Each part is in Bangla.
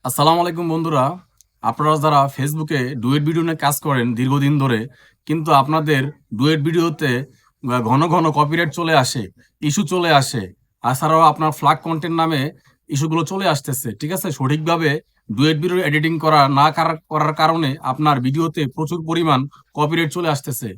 আসসালামু আলাইকুম বন্ধুরা। আপনারা যারা ফেসবুকে ডুয়েট ভিডিও নিয়ে কাজ করেন দীর্ঘদিন ধরে, কিন্তু আপনাদের ডুয়েট ভিডিওতে ঘন ঘন কপিরাইট চলে আসে, ইস্যু চলে আসে। তাছাড়াও আপনার ফ্ল্যাগ কন্টেন্ট নামে ইস্যুগুলো চলে আসতেছে, ঠিক আছে। সঠিকভাবে ডুয়েট ভিডিও এডিটিং করার কারণে আপনার ভিডিওতে প্রচুর পরিমাণ কপিরাইট চলে আসতেছে।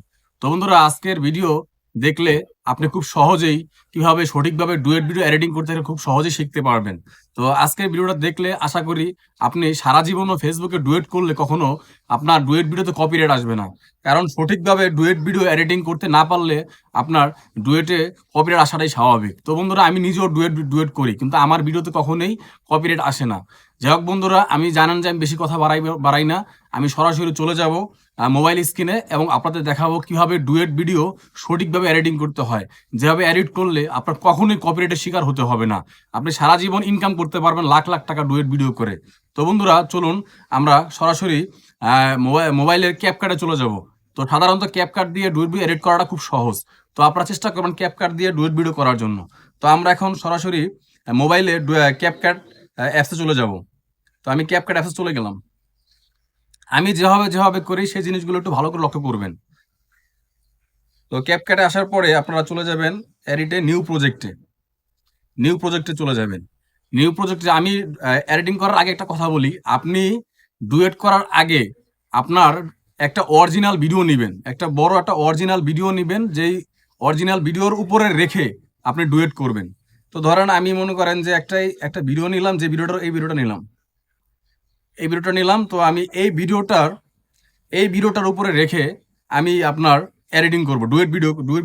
তো বন্ধুরা, আজকের ভিডিও দেখলে আপনি খুব সহজেই কিভাবে সঠিকভাবে ডুয়েট ভিডিও এডিটিং করতে হয় খুব সহজেই শিখতে পারবেন। তো আজকের ভিডিওটা দেখলে আশা করি আপনি সারা জীবনও ফেসবুকে ডুয়েট করলে কখনো আপনার ডুয়েট ভিডিওতে কপিরাইট আসবে না। কারণ সঠিকভাবে ডুয়েট ভিডিও এডিটিং করতে না পারলে আপনার ডুয়েটে কপিরাইট আসাটাই স্বাভাবিক। তো বন্ধুরা, আমি নিজেও ডুয়েট ডুয়েট করি, কিন্তু আমার ভিডিওতে কখনোই কপিরাইট আসে না। যাই হোক বন্ধুরা, আমি জানেন যে আমি বেশি কথা বাড়াই না। আমি সরাসরি চলে যাব মোবাইল স্ক্রিনে এবং আপনাদের দেখাবো কিভাবে ডুয়েট ভিডিও সঠিকভাবে এডিটিং করতে হয়। যেভাবে এডিট করলে আপনার কখনোই কপিরাইটের শিকার হতে হবে না। আপনি সারা জীবন ইনকাম করতে পারবেন লাখ লাখ টাকা ডুয়েট ভিডিও করে। তো বন্ধুরা, চলুন আমরা সরাসরি মোবাইলের ক্যাপকাটে চলে যাব। তো সাধারণত ক্যাপকাট দিয়ে ডুয়েট ভিডিও এডিট করাটা খুব সহজ। তো আপনারা চেষ্টা করবেন ক্যাপকাট দিয়ে ডুয়েট ভিডিও করার জন্য। তো আমরা এখন সরাসরি মোবাইলে ক্যাপকাট অ্যাপসে চলে যাব। তো আমি ক্যাপকাট অ্যাপসে চলে গেলাম। আমি যেভাবে যেভাবে করি সেই জিনিসগুলো একটু ভালো করে লক্ষ্য করবেন। তো ক্যাপকাটে আসার পরে আপনারা চলে যাবেন এডিটে, নিউ প্রজেক্টে চলে যাবেন। নিউ প্রজেক্টে আমি এডিটিং করার আগে একটা কথা বলি। আপনি ডুয়েট করার আগে আপনার একটা অরিজিনাল ভিডিও নেবেন, একটা বড় একটা অরিজিনাল ভিডিও নেবেন, যেই অরিজিনাল ভিডিওর উপরে রেখে আপনি ডুয়েট করবেন। তো ধরেন আমি মনে করেন যে একটা ভিডিও নিলাম, যে এই ভিডিওটা নিলাম। তো আমি এই ভিডিওটার উপরে রেখে আমি আপনার এডিটিং করব, ডুয়েট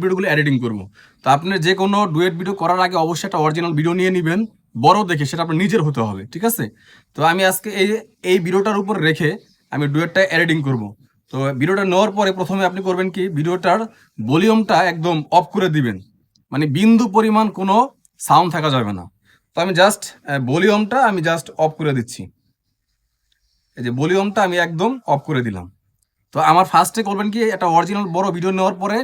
ভিডিওগুলো এডিটিং করব। তো আপনি যে কোনো ডুয়েট ভিডিও করার আগে অবশ্যই একটা অরিজিনাল ভিডিও নিয়ে নেবেন, বড় দেখে, সেটা আপনার নিজের হতে হবে, ঠিক আছে। তো আমি আজকে এই ভিডিওটার উপর রেখে আমি ডুয়েটটা এডিটিং করব। তো ভিডিওটা নেওয়ার পরে প্রথমে আপনি করবেন কি, ভিডিওটার ভলিউমটা একদম অফ করে দিবেন, মানে বিন্দু পরিমাণ কোনো সাউন্ড থাকা যাবে না। তো আমি ভলিউমটা জাস্ট অফ করে দিচ্ছি। এই যে ভলিউমটা আমি একদম অফ করে দিলাম। তো আমার ফার্স্টে করবেন কি, একটা অরিজিনাল বড় ভিডিও নেওয়ার পরে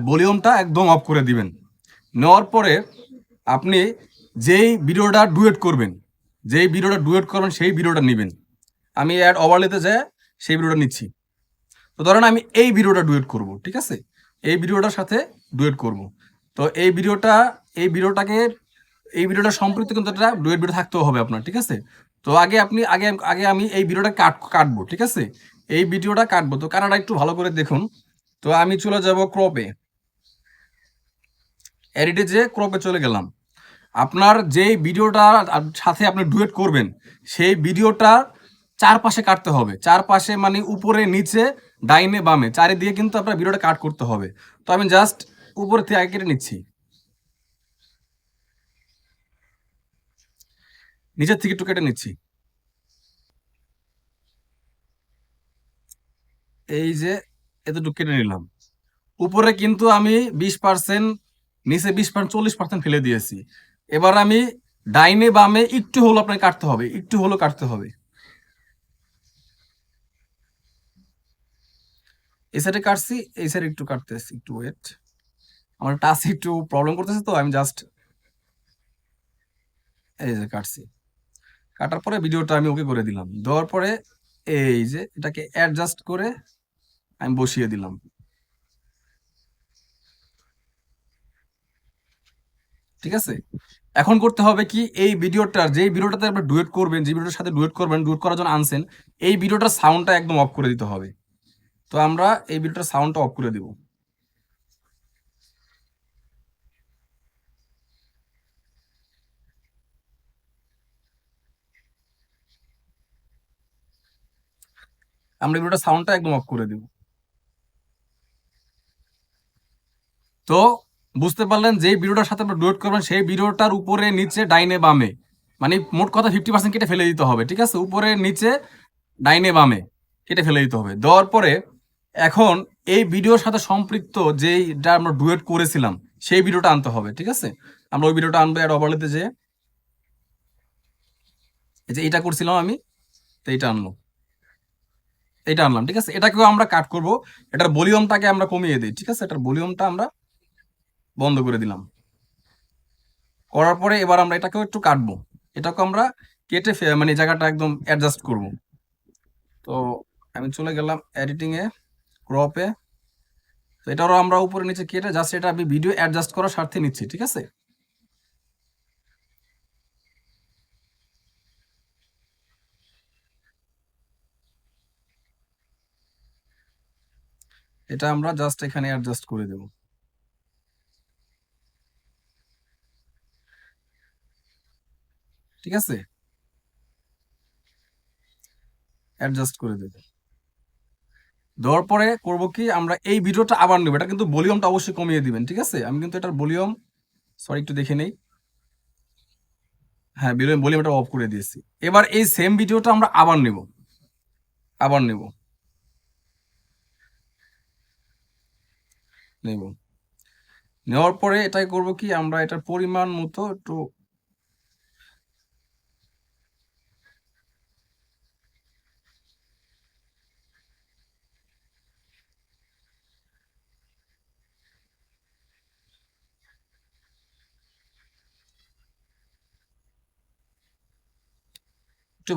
ভলিউমটা একদম অফ করে দিবেন। নেওয়ার পরে আপনি যেই ভিডিওটা ডুয়েট করবেন সেই ভিডিওটা নেবেন। আমি অ্যাড ওভারলেতে যাই, সেই ভিডিওটা নিচ্ছি। তো ধরেন আমি এই ভিডিওটা ডুয়েট করব, ঠিক আছে, এই ভিডিওটার সাথে ডুয়েট করব। তো এই ভিডিওটাকে এই ভিডিওটা সম্পৃক্ত কিন্তু একটা ডুয়েট ভিডিও থাকতেও হবে আপনার, ঠিক আছে। তো আগে আমি এই ভিডিওটা কাটবো, ঠিক আছে। এই ভিডিওটা কাটবো, তো কাটাটা একটু ভালো করে দেখুন। তো আমি চলে যাব ক্রপে, এডিটে যে ক্রপে চলে গেলাম। আপনার যেই ভিডিওটা সাথে আপনি ডুয়েট করবেন সেই ভিডিওটার চারপাশে কাটতে হবে, চারপাশে মানে উপরে নিচে ডাইনে বামে চারিদিকে কিন্তু আপনার ভিডিওটা কাট করতে হবে। তো আমি জাস্ট উপরে থেকে আগে কেটে নিচ্ছি, নিচের থেকে একটু কেটে নিচ্ছি। এই যে এতটুকু কেটে নিলাম। উপরে কিন্তু আমি 20%, নিচে 20%, 40% ফেলে দিয়েছি। এবার আমি ডাইনে বামে একটু হলো আপনাকে কাটতে হবে, একটু হলো কাটতে হবে। এই সাইডে কাটছি, এই সাইডে একটু কাটতেছি, একটু ওয়েট। আমার টাচ একটু প্রবলেম করতেছে, তো আমি জাস্ট এই যে কাটছি। কাটার পরে ভিডিওটা আমি ওকে করে দিলাম, দেওয়ার পরে এই যে এটাকে অ্যাডজাস্ট করে আমি বসিয়ে দিলাম, ঠিক আছে। এখন করতে হবে কি, যেই ভিডিওটাতে আপনি ডুয়েট করবেন, যে ভিডিওটার সাথে ডুয়েট করবেন, ডুয়েট করার জন্য আনছেন, এই ভিডিওটার সাউন্ডটা একদম অফ করে দিতে হবে। তো আমরা এই ভিডিওটার সাউন্ডটা অফ করে দিব। আমরা এই ভিডিওটার সাউন্ডটা একদম অফ করে দিব। তো বুঝতে পারলেন, যেই ভিডিওটার সাথে আপনি ডুয়েট করবেন সেই ভিডিওটার উপরে নিচে ডাইনে বামে, মানে মোট কথা 50% কেটে ফেলে দিতে হবে, ঠিক আছে। উপরে নিচে ডাইনে বামে কেটে ফেলে দিতে হবে। দেওয়ার পরে এখন এই ভিডিওর সাথে সম্পৃক্ত যেইটা আমরা ডুয়েট করেছিলাম সেই ভিডিওটা আনতে হবে, ঠিক আছে। আমরা ওই ভিডিওটা আনবো অ্যাড ওভারলেতে, যে এই যে এইটা করছিলাম আমি, তো এইটা আনলাম, ঠিক আছে। এটাকেও আমরা কাট করব। এটার ভলিউমটাকে আমরা কমিয়ে দিই, ঠিক আছে। এটার ভলিউমটা আমরা বন্ধ করে দিলাম। করার পরে এবার আমরা এটাকেও একটু কাটবো, এটাকে আমরা কেটে মানে জায়গাটা একদম অ্যাডজাস্ট করব। তো আমি চলে গেলাম এডিটিং এ, ক্রপে। তো এটারও আমরা উপরে নিচে কেটে জাস্ট এটা আমি ভিডিও অ্যাডজাস্ট করার স্বার্থে নিচ্ছি, ঠিক আছে? এটা আমরা জাস্ট এখানে অ্যাডজাস্ট করে দেব, ঠিক আছে? অ্যাডজাস্ট করে দেব। দেওয়ার পরে করব কি, আমরা এই ভিডিওটা আবার নেব। এটা কিন্তু ভলিউমটা অবশ্যই কমিয়ে দিবেন, ঠিক আছে? আমি কিন্তু এটার ভলিউম, সরি একটু দেখে নেই। হ্যাঁ, ভলিউমটা অফ করে দিয়েছি। এবার এই সেম ভিডিওটা আমরা আবার নেব, আবার নেব, নেব। নেওয়ার পরে এটাই করব কি, আমরা এটার পরিমাণ মতো একটু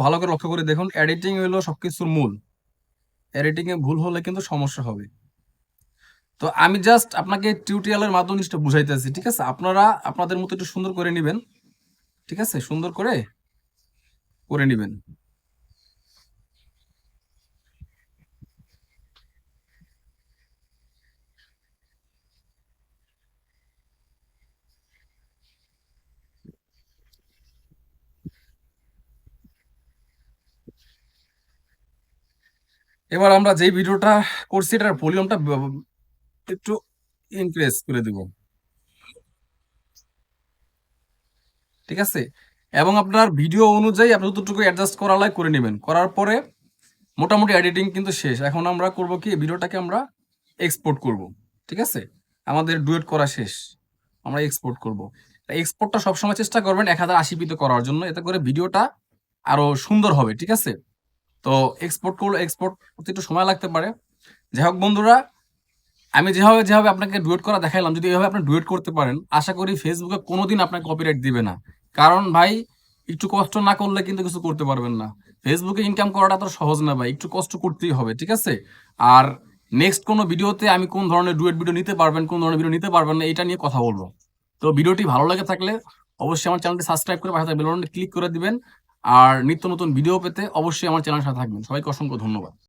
ভালো করে লক্ষ্য করে দেখুন। এডিটিং হলো সবকিছুর মূল। এডিটিং এ ভুল হলে কিন্তু সমস্যা হবে। তো আমি জাস্ট আপনাকে টিউটোরিয়ালের মাধ্যমে জিনিসটা বুঝাইতেছি, ঠিক আছে? আপনারা আপনাদের মতো একটু সুন্দর করে নেবেন, ঠিক আছে? সুন্দর করে করে নেবেন। এবার আমরা যেই ভিডিওটা করছি এটার ভলিউমটা একটু ইনক্রিজ করে দিব, ঠিক আছে? এবং আপনার ভিডিও অনুযায়ী আপনি যতটুকু অ্যাডজাস্ট করা লাগে করে নেবেন। করার পরে মোটামুটি এডিটিং কিন্তু শেষ। এখন আমরা করব কি, ভিডিওটাকে আমরা এক্সপোর্ট করব, ঠিক আছে? আমাদের ডুয়েট করা শেষ, আমরা এক্সপোর্ট করব। এক্সপোর্টটা সবসময় চেষ্টা করবেন 1080p করার জন্য, এতে করে ভিডিওটা আরো সুন্দর হবে, ঠিক আছে? তো এক্সপোর্ট করলে এক্সপোর্ট করতে একটু সময় লাগতে পারে। যাই হোক বন্ধুরা, আমি যেভাবে যেভাবে আপনাকে ডুয়েট করা দেখাইলাম, যদি এভাবে আপনি ডুয়েট করতে পারেন, আশা করি ফেসবুকে কোনোদিন আপনাকে কপিরাইট দিবে না। কারণ ভাই, একটু কষ্ট না করলে কিন্তু কিছু করতে পারবেন না। ফেসবুকে ইনকাম করাটা তো সহজ না ভাই, একটু কষ্ট করতেই হবে, ঠিক আছে? আর নেক্সট কোনো ভিডিওতে আমি কোন ধরনের ডুয়েট ভিডিও নিতে পারবেন, কোন ধরনের ভিডিও নিতে পারবেন না, এটা নিয়ে কথা বলবো। তো ভিডিওটি ভালো লাগে থাকলে অবশ্যই আমার চ্যানেলটি সাবস্ক্রাইব করে পাশে থাকা বেল বাটনটি ক্লিক করে দিবেন। আর নিত্য নতুন ভিডিও পেতে অবশ্যই আমার চ্যানেলের সাথে থাকবেন। সবাইকে অসংখ্য ধন্যবাদ।